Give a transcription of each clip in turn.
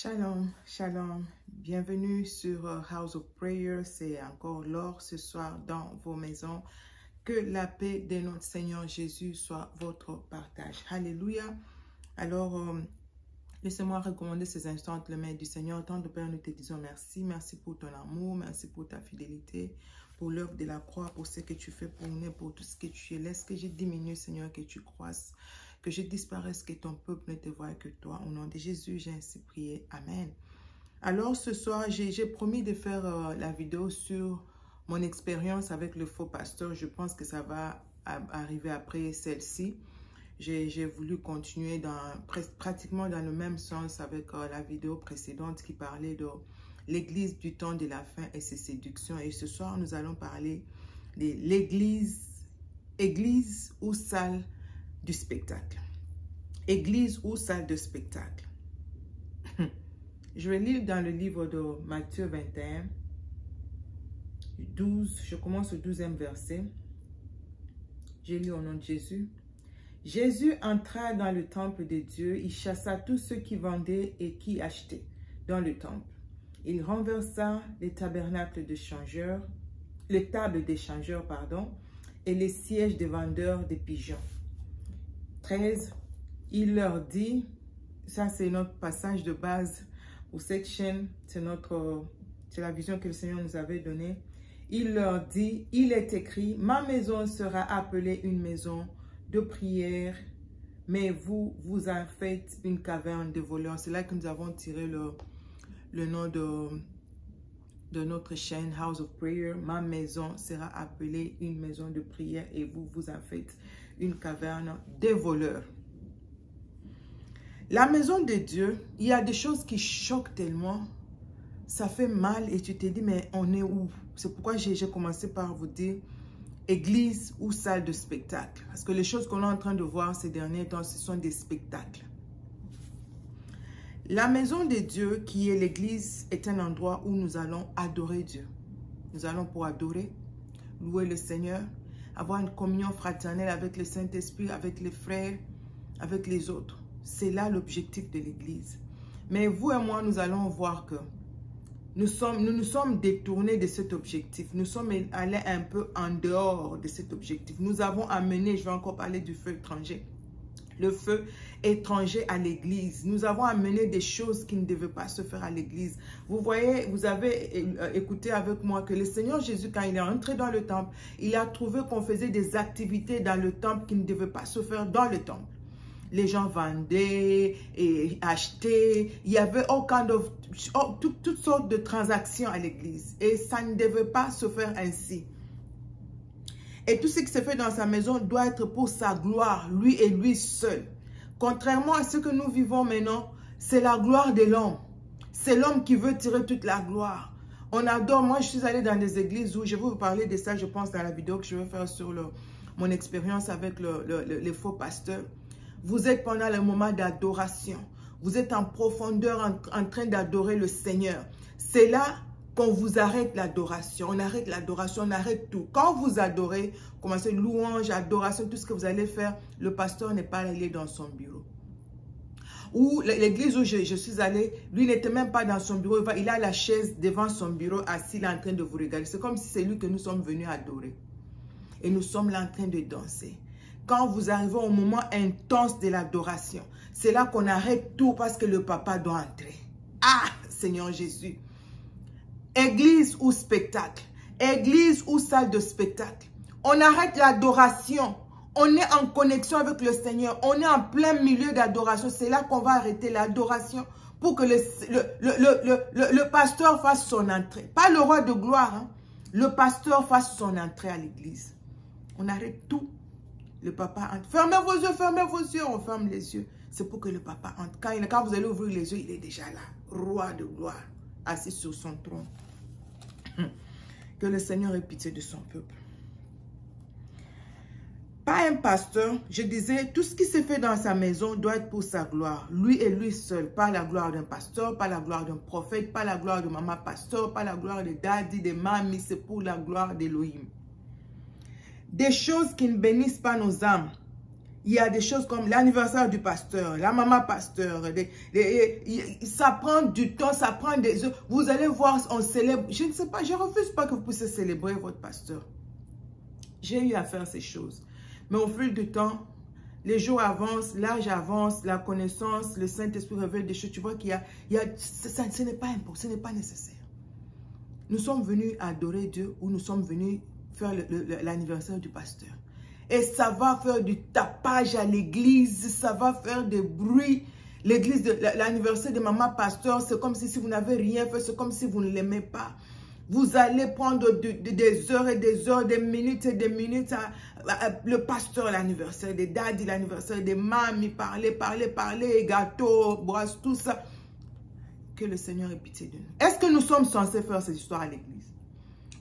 Shalom, shalom. Bienvenue sur House of Prayer. C'est encore l'heure ce soir dans vos maisons. Que la paix de notre Seigneur Jésus soit votre partage. Alléluia. Alors, laissez-moi recommander ces instants entre les mains du Seigneur. Tant de Père, nous te disons merci. Merci pour ton amour. Merci pour ta fidélité. Pour l'œuvre de la croix, pour ce que tu fais pour nous, pour tout ce que tu es. Laisse que je diminue, Seigneur, que tu croisses. Que je disparaisse, que ton peuple ne te voie que toi. Au nom de Jésus, j'ai ainsi prié. Amen. Alors, ce soir, j'ai promis de faire la vidéo sur mon expérience avec le faux pasteur. Je pense que ça va arriver après celle-ci. J'ai voulu continuer pratiquement dans le même sens avec la vidéo précédente qui parlait de l'église du temps de la fin et ses séductions. Et ce soir, nous allons parler de église ou salle du spectacle. Église ou salle de spectacle. Je vais lire dans le livre de Matthieu 21, 12, je commence au 12e verset. J'ai lu au nom de Jésus. Jésus entra dans le temple de Dieu, il chassa tous ceux qui vendaient et qui achetaient dans le temple. Il renversa les tabernacles de changeurs, les tables des changeurs, et les sièges des vendeurs de pigeons. 13, il leur dit, ça c'est notre passage de base pour cette chaîne, c'est la vision que le Seigneur nous avait donnée. Il leur dit, il est écrit, ma maison sera appelée une maison de prière, mais vous en faites une caverne de voleurs. C'est là que nous avons tiré le nom de notre chaîne House of Prayer. Ma maison sera appelée une maison de prière et vous en faites une caverne des voleurs. La maison de Dieu, il y a des choses qui choquent tellement, ça fait mal et tu te dis mais on est où? C'est pourquoi j'ai commencé par vous dire église ou salle de spectacle. Parce que les choses qu'on est en train de voir ces derniers temps, ce sont des spectacles. La maison de Dieu, qui est l'église, est un endroit où nous allons adorer Dieu. Nous allons pour adorer, louer le Seigneur, avoir une communion fraternelle avec le Saint-Esprit, avec les frères, avec les autres. C'est là l'objectif de l'église. Mais vous et moi, nous allons voir que nous nous sommes détournés de cet objectif. Nous sommes allés un peu en dehors de cet objectif. Nous avons amené, je vais encore parler du feu étranger, le feu étranger à l'église. Nous avons amené des choses qui ne devaient pas se faire à l'église. Vous voyez, vous avez écouté avec moi que le Seigneur Jésus, quand il est entré dans le temple, il a trouvé qu'on faisait des activités dans le temple qui ne devaient pas se faire dans le temple. Les gens vendaient et achetaient. Il y avait toutes sortes de transactions à l'église. Et ça ne devait pas se faire ainsi. Et tout ce qui se fait dans sa maison doit être pour sa gloire, lui et lui seul. Contrairement à ce que nous vivons maintenant, c'est la gloire de l'homme. C'est l'homme qui veut tirer toute la gloire. On adore. Moi, je suis allée dans des églises où je vais vous parler de ça, je pense, dans la vidéo que je vais faire sur mon expérience avec les faux pasteurs. Vous êtes pendant le moment d'adoration. Vous êtes en profondeur en train d'adorer le Seigneur. C'est là qu'on vous arrête l'adoration. On arrête l'adoration, on arrête tout. Quand vous adorez, commencez louange, adoration, tout ce que vous allez faire, le pasteur n'est pas allé dans son bureau. Ou l'église où je suis allée, lui n'était même pas dans son bureau. Il a la chaise devant son bureau, assis là en train de vous regarder. C'est comme si c'est lui que nous sommes venus adorer. Et nous sommes là en train de danser. Quand vous arrivez au moment intense de l'adoration, c'est là qu'on arrête tout parce que le papa doit entrer. Ah, Seigneur Jésus. Église ou spectacle, église ou salle de spectacle. On arrête l'adoration. On est en connexion avec le Seigneur. On est en plein milieu d'adoration. C'est là qu'on va arrêter l'adoration pour que le pasteur fasse son entrée. Pas le roi de gloire. Hein. Le pasteur fasse son entrée à l'église. On arrête tout. Le papa entre. Fermez vos yeux, on ferme les yeux. C'est pour que le papa entre. Quand vous allez ouvrir les yeux, il est déjà là. Roi de gloire, assis sur son trône. Que le Seigneur ait pitié de son peuple. Pas un pasteur, je disais, tout ce qui se fait dans sa maison doit être pour sa gloire. Lui et lui seul. Pas la gloire d'un pasteur, pas la gloire d'un prophète, pas la gloire de maman pasteur, pas la gloire de daddy, de mamie. C'est pour la gloire d'Élohim. Des choses qui ne bénissent pas nos âmes, Il y a des choses comme l'anniversaire du pasteur, la maman pasteur. Ça prend du temps, ça prend des heures. Vous allez voir, on célèbre. Je ne sais pas, je ne refuse pas que vous puissiez célébrer votre pasteur. J'ai eu à faire ces choses. Mais au fil du temps, les jours avancent, l'âge avance, la connaissance, le Saint-Esprit révèle des choses. Tu vois qu'il y a ce n'est pas important, ce n'est pas nécessaire. Nous sommes venus adorer Dieu ou nous sommes venus faire l'anniversaire du pasteur. Et ça va faire du tapage à l'église, ça va faire des bruits. L'église, l'anniversaire de maman pasteur, c'est comme si vous n'avez rien fait, c'est comme si vous ne l'aimez pas. Vous allez prendre des heures et des heures, des minutes et des minutes le pasteur, l'anniversaire des daddy, l'anniversaire des mamies, parler, gâteau, brosse, tout ça. Que le Seigneur ait pitié de nous. Est-ce que nous sommes censés faire cette histoire à l'église?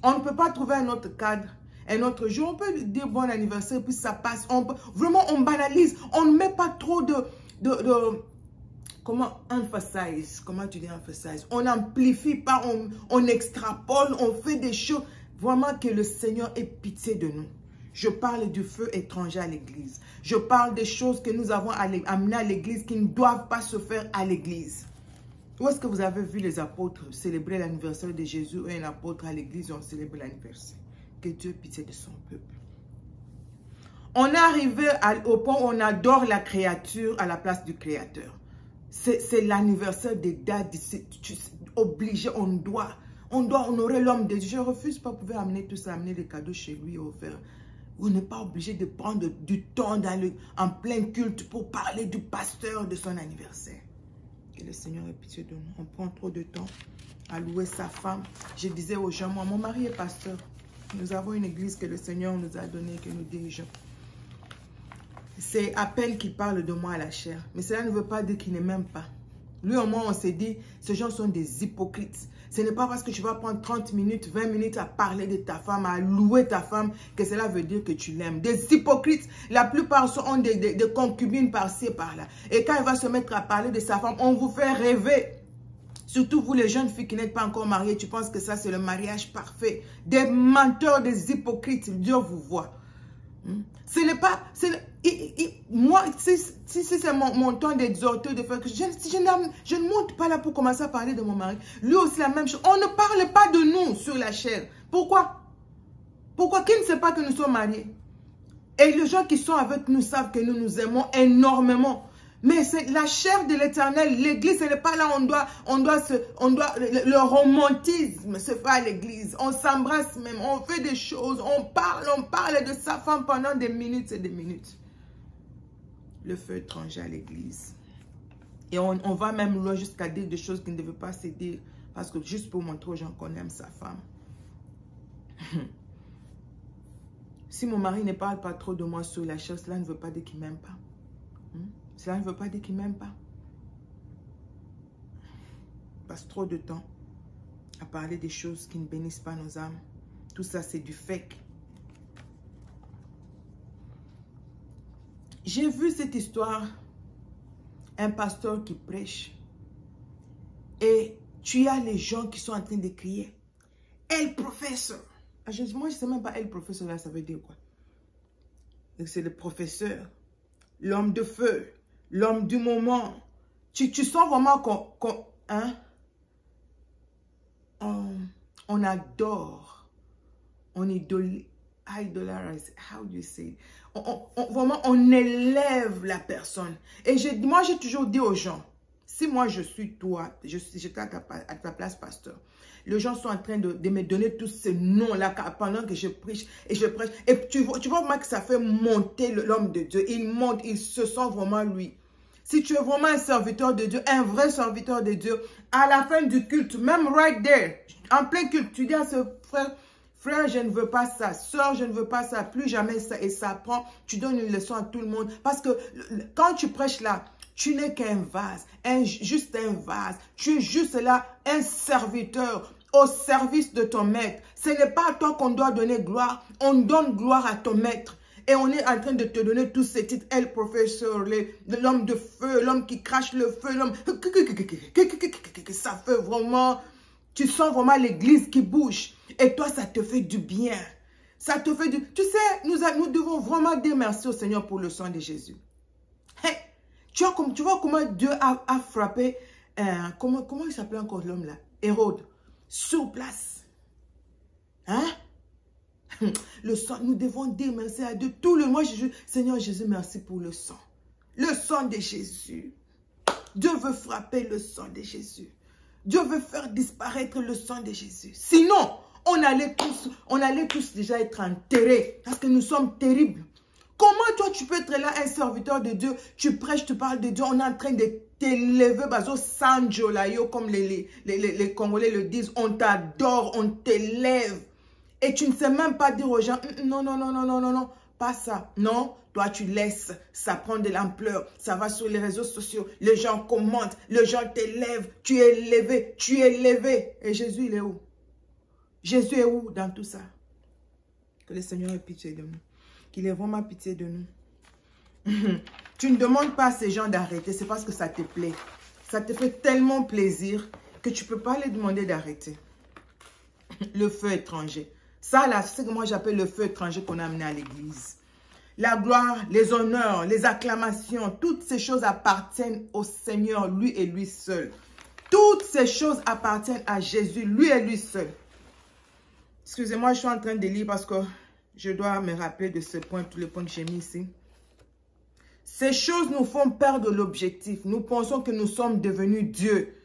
On ne peut pas trouver un autre cadre. Un autre jour, on peut dire bon anniversaire, puis ça passe. Vraiment, on banalise. On ne met pas trop comment emphasize? Comment tu dis emphasize? On n'amplifie pas, on extrapole, on fait des choses. Vraiment que le Seigneur ait pitié de nous. Je parle du feu étranger à l'église. Je parle des choses que nous avons amenées à l'église qui ne doivent pas se faire à l'église. Où est-ce que vous avez vu les apôtres célébrer l'anniversaire de Jésus et un apôtre à l'église ont célébré l'anniversaire? Que Dieu ait pitié de son peuple. On est arrivé au point où on adore la créature à la place du créateur. C'est l'anniversaire des dates. Obligé, on doit honorer l'homme de Dieu. Je refuse pas, vous pouvez amener tout ça, amener des cadeaux chez lui au faire. On n'est pas obligé de prendre du temps en plein culte pour parler du pasteur de son anniversaire. Que le Seigneur ait pitié de nous. On prend trop de temps à louer sa femme. Je disais aux gens, moi, mon mari est pasteur. Nous avons une église que le Seigneur nous a donnée, que nous dirigeons. C'est à peine qu'il parle de moi à la chair. Mais cela ne veut pas dire qu'il ne m'aime pas. Lui, au moins, on s'est dit, ces gens sont des hypocrites. Ce n'est pas parce que tu vas prendre 30 minutes, 20 minutes à parler de ta femme, à louer ta femme, que cela veut dire que tu l'aimes. Des hypocrites, la plupart ont des concubines par-ci et par-là. Et quand il va se mettre à parler de sa femme, on vous fait rêver. Surtout vous les jeunes filles qui n'êtes pas encore mariées, tu penses que ça c'est le mariage parfait. Des menteurs, des hypocrites, Dieu vous voit. Ce n'est pas... moi, si c'est mon temps d'exhorter, de faire que je ne monte pas là pour commencer à parler de mon mari. Lui aussi la même chose. On ne parle pas de nous sur la chair. Pourquoi? Pourquoi? Qui ne sait pas que nous sommes mariés? Et les gens qui sont avec nous savent que nous nous aimons énormément. Mais c'est la chair de l'Éternel. L'église, ce n'est pas là où le romantisme se fait à l'église. On s'embrasse même, on fait des choses, on parle de sa femme pendant des minutes et des minutes. Le feu étranger à l'église. Et on va même loin jusqu'à dire des choses qui ne devaient pas se dire. Parce que juste pour montrer aux gens qu'on aime sa femme. Si mon mari ne parle pas trop de moi sur la chair, cela ne veut pas dire qu'il ne m'aime pas. Cela ne veut pas dire qu'il ne m'aime pas. Il passe trop de temps à parler des choses qui ne bénissent pas nos âmes. Tout ça, c'est du fake. J'ai vu cette histoire. Un pasteur qui prêche. Et tu as les gens qui sont en train de crier. El professeur. Moi, je ne sais même pas, El professeur, là, ça veut dire quoi? C'est le professeur. L'homme de feu. L'homme du moment. Tu sens vraiment qu'on adore. On idolise. How do you say? Vraiment, on élève la personne. Et moi, j'ai toujours dit aux gens, si moi je suis toi, j'étais à ta place, pasteur, les gens sont en train de me donner tous ces noms-là pendant que je prêche et je prêche. Et tu vois vraiment que ça fait monter l'homme de Dieu. Il monte, il se sent vraiment lui. Si tu es vraiment un serviteur de Dieu, un vrai serviteur de Dieu, à la fin du culte, même right there, en plein culte, tu dis à ce frère, frère, je ne veux pas ça, soeur, je ne veux pas ça, plus jamais ça, et ça prend, tu donnes une leçon à tout le monde. Parce que quand tu prêches là, tu n'es qu'un vase, juste un vase. Tu es juste là, un serviteur au service de ton maître. Ce n'est pas à toi qu'on doit donner gloire, on donne gloire à ton maître. Et on est en train de te donner tous ces titres, El professeur, l'homme de feu, l'homme qui crache le feu, l'homme... Ça fait vraiment... Tu sens vraiment l'église qui bouge. Et toi, ça te fait du bien. Ça te fait du... Tu sais, nous devons vraiment dire merci au Seigneur pour le sang de Jésus. Hey, tu vois comment Dieu a frappé... comment il s'appelait encore l'homme là? Hérode. Sur place. Hein? Le sang, nous devons dire merci à Dieu. Tout le mois, Seigneur Jésus, merci pour le sang. Le sang de Jésus. Dieu veut frapper le sang de Jésus. Dieu veut faire disparaître le sang de Jésus. Sinon, on allait tous déjà être enterrés. Parce que nous sommes terribles. Comment toi, tu peux être là, un serviteur de Dieu, tu prêches, tu parles de Dieu, on est en train de t'élever, bazo sanjo la yo, comme les Congolais le disent, on t'adore, on t'élève. Et tu ne sais même pas dire aux gens, non, non, non, non, non, non, non, pas ça. Non, toi tu laisses, ça prend de l'ampleur, ça va sur les réseaux sociaux, les gens commentent, les gens t'élèvent, tu es élevé, tu es élevé. Et Jésus, il est où? Jésus est où dans tout ça? Que le Seigneur ait pitié de nous. Qu'il ait vraiment pitié de nous. Tu ne demandes pas à ces gens d'arrêter, c'est parce que ça te plaît. Ça te fait tellement plaisir que tu ne peux pas les demander d'arrêter. Le feu étranger. Ça, là, c'est ce que moi j'appelle le feu étranger qu'on a amené à l'église. La gloire, les honneurs, les acclamations, toutes ces choses appartiennent au Seigneur, lui et lui seul. Toutes ces choses appartiennent à Jésus, lui et lui seul. Excusez-moi, je suis en train de lire parce que je dois me rappeler de ce point, tous les points que j'ai mis ici. Ces choses nous font perdre l'objectif. Nous pensons que nous sommes devenus Dieu.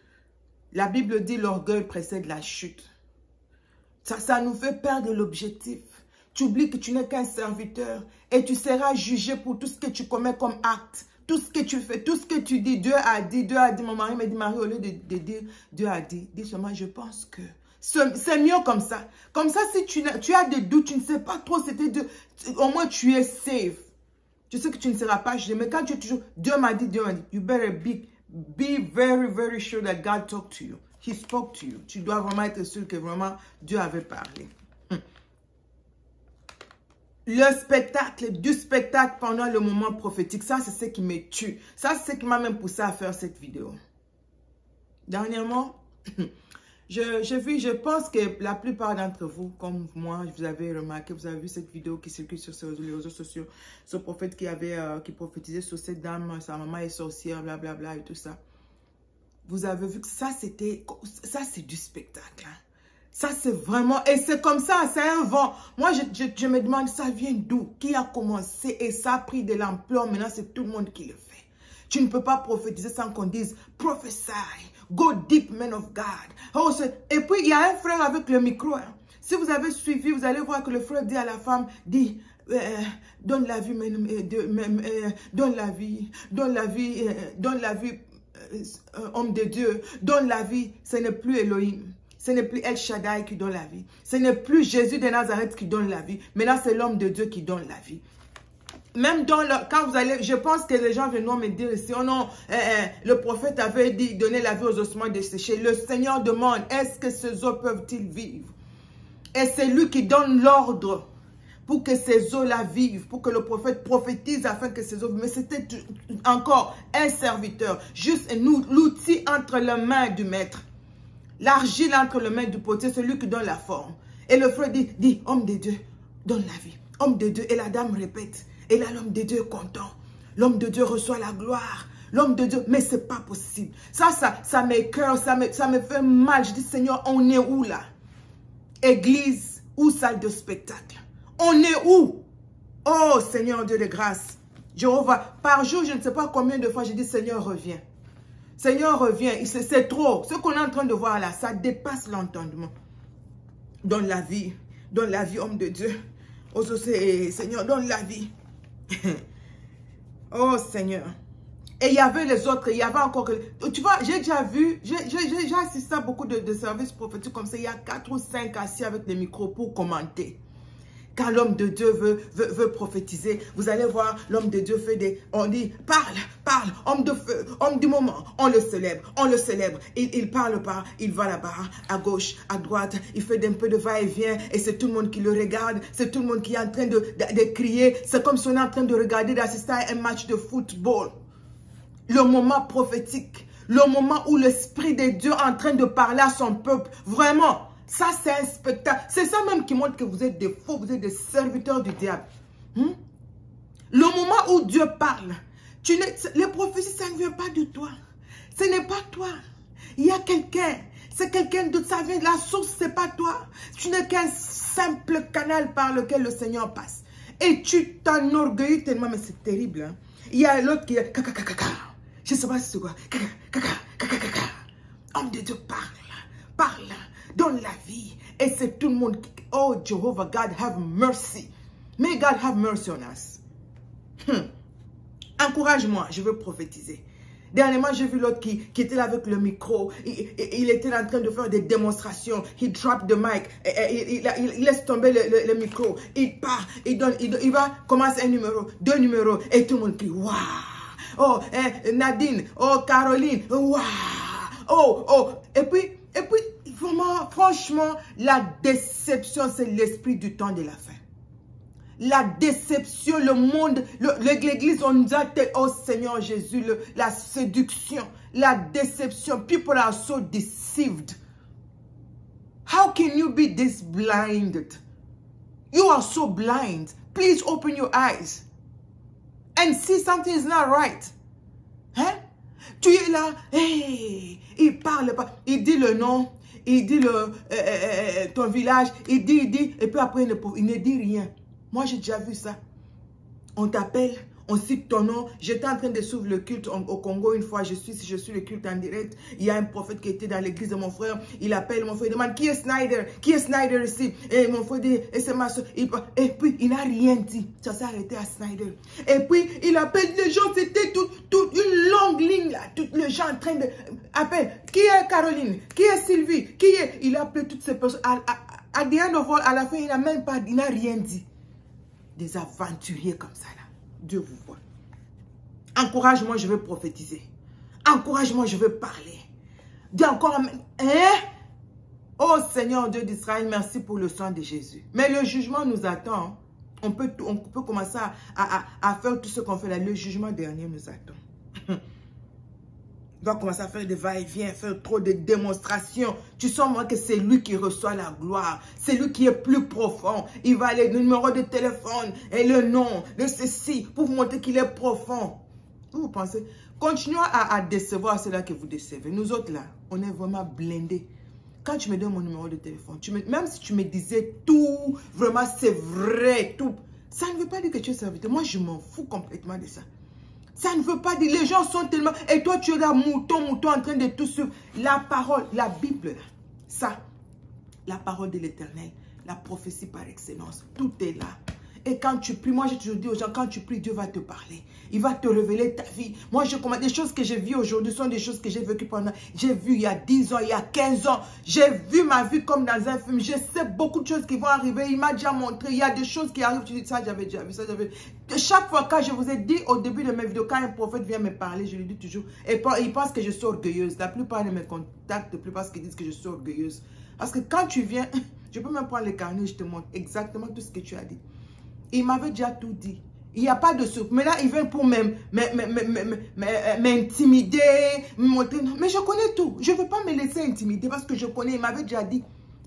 La Bible dit l'orgueil précède la chute. Ça nous fait perdre l'objectif. Tu oublies que tu n'es qu'un serviteur et tu seras jugé pour tout ce que tu commets comme acte. Tout ce que tu fais, tout ce que tu dis. Dieu a dit, Dieu a dit. Mon mari m'a dit, Marie, au lieu de dire Dieu a dit, dis seulement, je pense que... C'est mieux comme ça. Comme ça, si tu as des doutes, tu ne sais pas trop, c'était Dieu. Au moins, tu es safe. Tu sais que tu ne seras pas jugé. Mais quand tu es toujours, Dieu m'a dit, you better be very, very sure that God talked to you. He spoke to you. Tu dois vraiment être sûr que vraiment Dieu avait parlé. Le spectacle, du spectacle pendant le moment prophétique, ça, c'est ce qui me tue. Ça, c'est ce qui m'a même poussé à faire cette vidéo. Dernièrement, je pense que la plupart d'entre vous, comme moi, vous avez remarqué, vous avez vu cette vidéo qui circule sur les réseaux sociaux, ce prophète qui prophétisait sur cette dame, sa maman est sorcière, blablabla et tout ça. Vous avez vu que ça c'est du spectacle. Hein. Ça c'est vraiment, et c'est comme ça, c'est un vent. Moi je me demande, ça vient d'où? Qui a commencé? Et ça a pris de l'ampleur, maintenant c'est tout le monde qui le fait. Tu ne peux pas prophétiser sans qu'on dise, prophesy. Go deep, man of God. Oh, et puis, il y a un frère avec le micro. Hein. Si vous avez suivi, vous allez voir que le frère dit à la femme, dit, donne la vie, donne la vie, donne la vie, donne la vie, homme de Dieu, donne la vie. Ce n'est plus Elohim. Ce n'est plus El Shaddai qui donne la vie. Ce n'est plus Jésus de Nazareth qui donne la vie. Maintenant, c'est l'homme de Dieu qui donne la vie. Même quand vous allez, je pense que les gens viennent me dire ici, oh non, le prophète avait dit, donner la vie aux ossements desséchés. Le Seigneur demande, est-ce que ces os peuvent-ils vivre? Et c'est lui qui donne l'ordre pour que ces os-là vivent, pour que le prophète prophétise afin que ces os vivent. Mais c'était encore un serviteur, juste l'outil entre les mains du maître. L'argile entre les mains du potier, c'est lui qui donne la forme. Et le frère dit, homme de Dieu, donne la vie. Homme de Dieu. Et la dame répète. Et là, l'homme de Dieu est content. L'homme de Dieu reçoit la gloire. L'homme de Dieu, mais c'est pas possible. Ça m'écoeure, ça me fait mal. Je dis, Seigneur, on est où là? Église ou salle de spectacle? On est où? Oh, Seigneur Dieu de grâce. Jéhovah, par jour, je ne sais pas combien de fois je dis, Seigneur, reviens. Seigneur, reviens. C'est trop. Ce qu'on est en train de voir là, ça dépasse l'entendement. Donne la vie, homme de Dieu. Oh, Seigneur, donne la vie. Oh Seigneur. Et il y avait les autres, il y avait encore... Tu vois, j'ai déjà vu, j'ai assisté à beaucoup de services prophétiques comme ça. Il y a 4 ou 5 assis avec les micros pour commenter. Quand l'homme de Dieu veut prophétiser, vous allez voir, l'homme de Dieu fait des... On dit, parle, homme de feu, homme du moment. On le célèbre. Il parle pas, il va là-bas, à gauche, à droite. Il fait un peu de va-et-vient et c'est tout le monde qui le regarde. C'est tout le monde qui est en train de crier. C'est comme si on est en train de regarder, d'assister à un match de football. Le moment prophétique. Le moment où l'Esprit de Dieu est en train de parler à son peuple. Vraiment. Ça, c'est un spectacle. C'est ça même qui montre que vous êtes des faux, vous êtes des serviteurs du diable. Le moment où Dieu parle, les prophéties, ça ne vient pas de toi. Ce n'est pas toi. Il y a quelqu'un. C'est quelqu'un d'autre. Ça vient de la source, ce n'est pas toi. Tu n'es qu'un simple canal par lequel le Seigneur passe. Et tu t'enorgueillis tellement, mais c'est terrible. Hein? Il y a l'autre qui est je ne sais pas si c'est quoi. Homme de Dieu, parle, donne la vie. Et c'est tout le monde qui... Oh, Jehovah, God have mercy. May God have mercy on us. Encourage-moi, je veux prophétiser. Dernièrement, j'ai vu l'autre qui était là avec le micro. Il était en train de faire des démonstrations. He dropped the mic. Il laisse tomber le micro. Il part. Il va commencer un numéro, 2 numéros. Et tout le monde crie, waouh. Oh, Nadine. Oh, Caroline. Waouh. Oh. Et puis, vraiment, franchement, la déception, c'est l'esprit du temps de la fin. La déception, le monde, l'église, on nous a dit, oh Seigneur Jésus, la séduction, la déception. People are so deceived. How can you be this blinded? You are so blind. Please open your eyes and see something is not right. Hein? Tu es là, hey, il parle pas, il dit le nom, il dit ton village, il dit, et puis après il ne dit rien. Moi, j'ai déjà vu ça. On t'appelle, on cite ton nom. J'étais en train de suivre le culte au Congo une fois. Je suis le culte en direct. Il y a un prophète qui était dans l'église de mon frère. Il appelle mon frère, il demande qui est Snyder? Qui est Snyder ici? Et mon frère dit, et c'est ma soeur. Et puis, il n'a rien dit. Ça s'est arrêté à Snyder. Et puis, il appelle les gens. C'était toute une longue ligne là. Tous les gens en train de... Appelle. Qui est Caroline? Qui est Sylvie? Qui est... Il a appelé toutes ces personnes. À la fin, il n'a rien dit. Des aventuriers comme ça là. Dieu vous voit. Encourage-moi, je veux prophétiser. Encourage-moi, je veux parler. Dis encore, hein? Oh Seigneur Dieu d'Israël, merci pour le sang de Jésus. Mais le jugement nous attend. On peut commencer à faire tout ce qu'on fait là. Le jugement dernier nous attend. On va commencer à faire des va-et-vient, faire trop de démonstrations. Tu sens moi que c'est lui qui reçoit la gloire. C'est lui qui est plus profond. Il va aller le numéro de téléphone et le nom, le ceci, pour vous montrer qu'il est profond. Vous pensez? Continuons à décevoir ceux-là que vous décevez. Nous autres là, on est vraiment blindés. Quand tu me donnes mon numéro de téléphone, même si tu me disais tout, vraiment c'est vrai, tout, ça ne veut pas dire que tu es serviteur. Moi, je m'en fous complètement de ça. Ça ne veut pas dire, les gens sont tellement... Et toi, tu es là, mouton, en train de tout suivre. La parole, la Bible, là, ça, la parole de l'Éternel, la prophétie par excellence, tout est là. Et quand tu pries, moi j'ai toujours dit aux gens, quand tu pries, Dieu va te parler. Il va te révéler ta vie. Moi, des choses que j'ai vues aujourd'hui sont des choses que j'ai vécues pendant... J'ai vu il y a 10 ans, il y a 15 ans. J'ai vu ma vie comme dans un film. Je sais beaucoup de choses qui vont arriver. Il m'a déjà montré. Il y a des choses qui arrivent. Tu dis, ça, j'avais déjà vu, ça, j'avais... Chaque fois, quand je vous ai dit au début de mes vidéos, quand un prophète vient me parler, je lui dis toujours, et il pense que je suis orgueilleuse. La plupart de mes contacts, la plupart qui disent que je suis orgueilleuse. Parce que quand tu viens, je peux même prendre les carnets, je te montre exactement tout ce que tu as dit. Il m'avait déjà tout dit. Il n'y a pas de soupe. Mais là, il vient pour m'intimider, me montrer. Mais je connais tout. Je ne veux pas me laisser intimider parce que je connais. Il m'avait déjà dit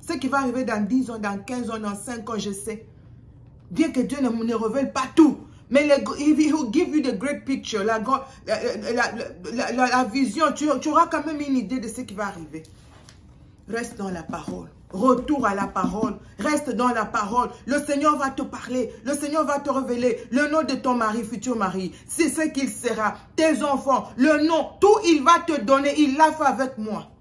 ce qui va arriver dans 10 ans, dans 15 ans, dans 5 ans, je sais. Bien que Dieu ne révèle pas tout. Mais il will give you the great picture, la vision. Tu auras quand même une idée de ce qui va arriver. Reste dans la parole. Retour à la parole. Reste dans la parole. Le Seigneur va te parler. Le Seigneur va te révéler le nom de ton mari, futur mari. C'est ce qu'il sera. Tes enfants, le nom, tout il va te donner. Il l'a fait avec moi.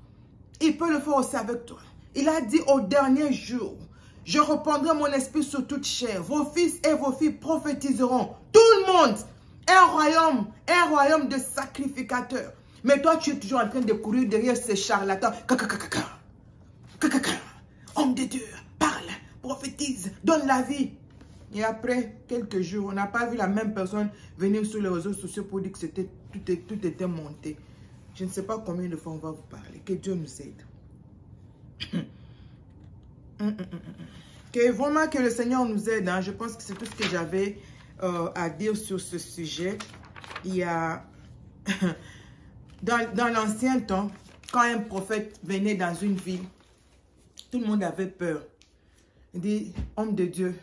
Il peut le faire aussi avec toi. Il a dit au dernier jour, je reprendrai mon esprit sur toute chair. Vos fils et vos filles prophétiseront. Tout le monde. Un royaume de sacrificateurs. Mais toi, tu es toujours en train de courir derrière ces charlatans. Homme de Dieu, parle, prophétise, donne la vie. Et après quelques jours, on n'a pas vu la même personne venir sur les réseaux sociaux pour dire que tout était monté. Je ne sais pas combien de fois on va vous parler. Que Dieu nous aide. Que vraiment que le Seigneur nous aide. Hein. Je pense que c'est tout ce que j'avais à dire sur ce sujet. Il y a... dans l'ancien temps, quand un prophète venait dans une ville, Tout le monde avait peur. Il dit, homme de Dieu,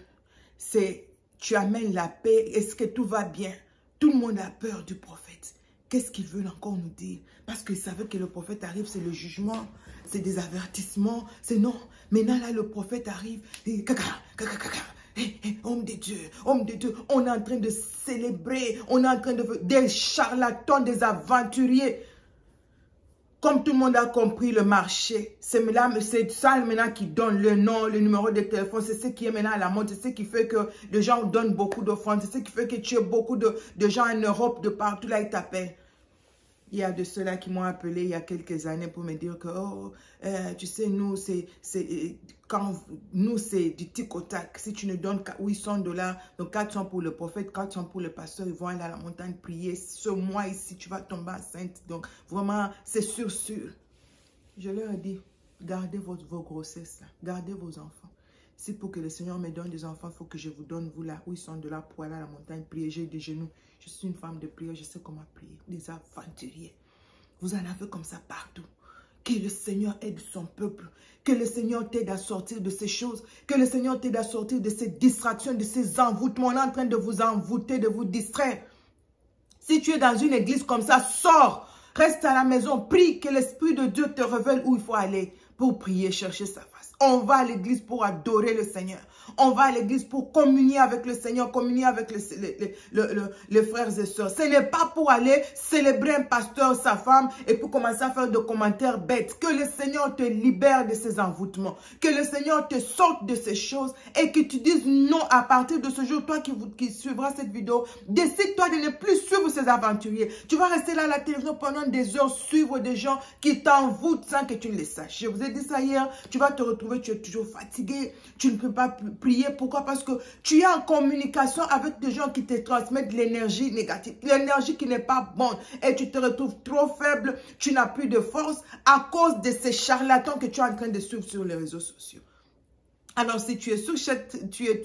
tu amènes la paix, est-ce que tout va bien? Tout le monde a peur du prophète. Qu'est-ce qu'il veut encore nous dire? Parce qu'il savait que le prophète arrive, c'est le jugement, c'est des avertissements, c'est non. Maintenant là, le prophète arrive, il dit, homme de Dieu, on est en train de célébrer, on est en train de... Des charlatans, des aventuriers. Comme tout le monde a compris le marché, c'est ça maintenant qui donne le nom, le numéro de téléphone, c'est ce qui est maintenant à la mode, c'est ce qui fait que les gens donnent beaucoup d'offrandes, c'est ce qui fait que tu as beaucoup de gens en Europe, de partout là, ils t'appellent. Il y a de ceux-là qui m'ont appelé il y a quelques années pour me dire que, oh, tu sais, nous, c'est du tic au tac. Si tu nous donnes $800, donc 400 pour le prophète, 400 pour le pasteur, ils vont aller à la montagne prier. Ce mois ici, tu vas tomber enceinte. Donc, vraiment, c'est sûr. Je leur ai dit, gardez vos grossesses, là. Gardez vos enfants. Si pour que le Seigneur me donne des enfants, il faut que je vous donne, vous là, $800 pour aller à la montagne prier. J'ai des genoux. Je suis une femme de prière, je sais comment prier. Des aventuriers. Vous en avez comme ça partout. Que le Seigneur aide son peuple. Que le Seigneur t'aide à sortir de ces choses. Que le Seigneur t'aide à sortir de ces distractions, de ces envoûtements. On est en train de vous envoûter, de vous distraire. Si tu es dans une église comme ça, sors. Reste à la maison. Prie que l'Esprit de Dieu te révèle où il faut aller pour prier, chercher sa face. On va à l'église pour adorer le Seigneur. On va à l'église pour communier avec le Seigneur, communier avec les frères et sœurs. Ce n'est pas pour aller célébrer un pasteur, sa femme, et pour commencer à faire des commentaires bêtes. Que le Seigneur te libère de ces envoûtements. Que le Seigneur te sorte de ces choses et que tu dises non à partir de ce jour. Toi qui suivras cette vidéo, décide-toi de ne plus suivre ces aventuriers. Tu vas rester là à la télévision pendant des heures, suivre des gens qui t'envoûtent sans que tu ne les saches. Je vous ai dit ça hier, tu vas te retrouver, tu es toujours fatigué, tu ne peux pas prier. Pourquoi? Parce que tu es en communication avec des gens qui te transmettent de l'énergie négative, l'énergie qui n'est pas bonne, et tu te retrouves trop faible, tu n'as plus de force à cause de ces charlatans que tu es en train de suivre sur les réseaux sociaux. Alors, si tu es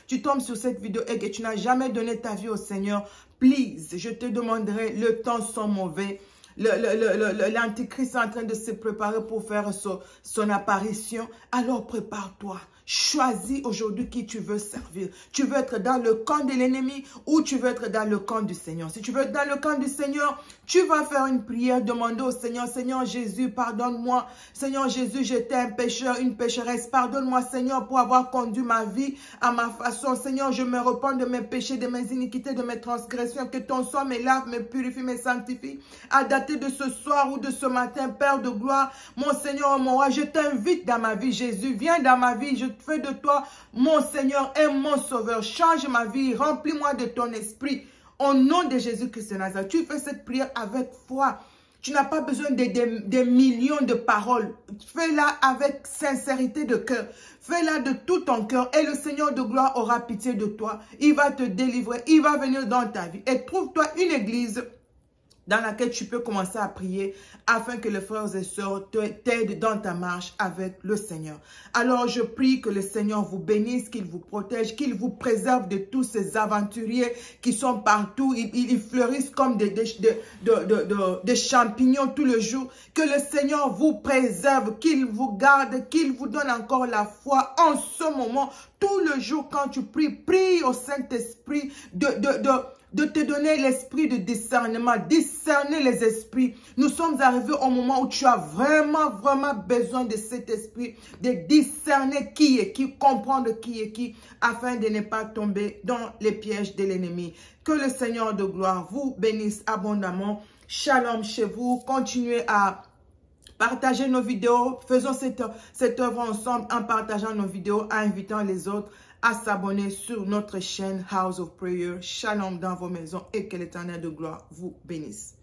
tu tombes sur cette vidéo et que tu n'as jamais donné ta vie au Seigneur, please, je te demanderai, le temps sont mauvais. L'Antichrist est en train de se préparer pour faire son apparition. Alors prépare-toi. Choisis aujourd'hui qui tu veux servir. Tu veux être dans le camp de l'ennemi ou tu veux être dans le camp du Seigneur. Si tu veux être dans le camp du Seigneur, tu vas faire une prière, demander au Seigneur, Seigneur Jésus, pardonne-moi. Seigneur Jésus, j'étais un pécheur, une pécheresse. Pardonne-moi, Seigneur, pour avoir conduit ma vie à ma façon. Seigneur, je me repens de mes péchés, de mes iniquités, de mes transgressions. Que ton sang me lave, me purifie, me sanctifie. À dater de ce soir ou de ce matin, Père de gloire, mon Seigneur, mon roi, je t'invite dans ma vie, Jésus. Viens dans ma vie, je fais de toi, mon Seigneur et mon Sauveur. Change ma vie, remplis-moi de ton esprit. Au nom de Jésus-Christ de Nazareth, tu fais cette prière avec foi. Tu n'as pas besoin de millions de paroles. Fais-la avec sincérité de cœur. Fais-la de tout ton cœur et le Seigneur de gloire aura pitié de toi. Il va te délivrer, il va venir dans ta vie. Et trouve-toi une église dans laquelle tu peux commencer à prier afin que les frères et sœurs t'aident dans ta marche avec le Seigneur. Alors je prie que le Seigneur vous bénisse, qu'il vous protège, qu'il vous préserve de tous ces aventuriers qui sont partout. Ils fleurissent comme des champignons tout le jour. Que le Seigneur vous préserve, qu'il vous garde, qu'il vous donne encore la foi en ce moment. Tout le jour quand tu pries, prie au Saint-Esprit de te donner l'esprit de discernement, discerner les esprits. Nous sommes arrivés au moment où tu as vraiment besoin de cet esprit, de discerner qui est qui, comprendre qui est qui, afin de ne pas tomber dans les pièges de l'ennemi. Que le Seigneur de gloire vous bénisse abondamment. Shalom chez vous. Continuez à partager nos vidéos. Faisons cette œuvre ensemble en partageant nos vidéos, en invitant les autres à s'abonner sur notre chaîne House of Prayer. Shalom dans vos maisons et que l'Éternel de gloire vous bénisse.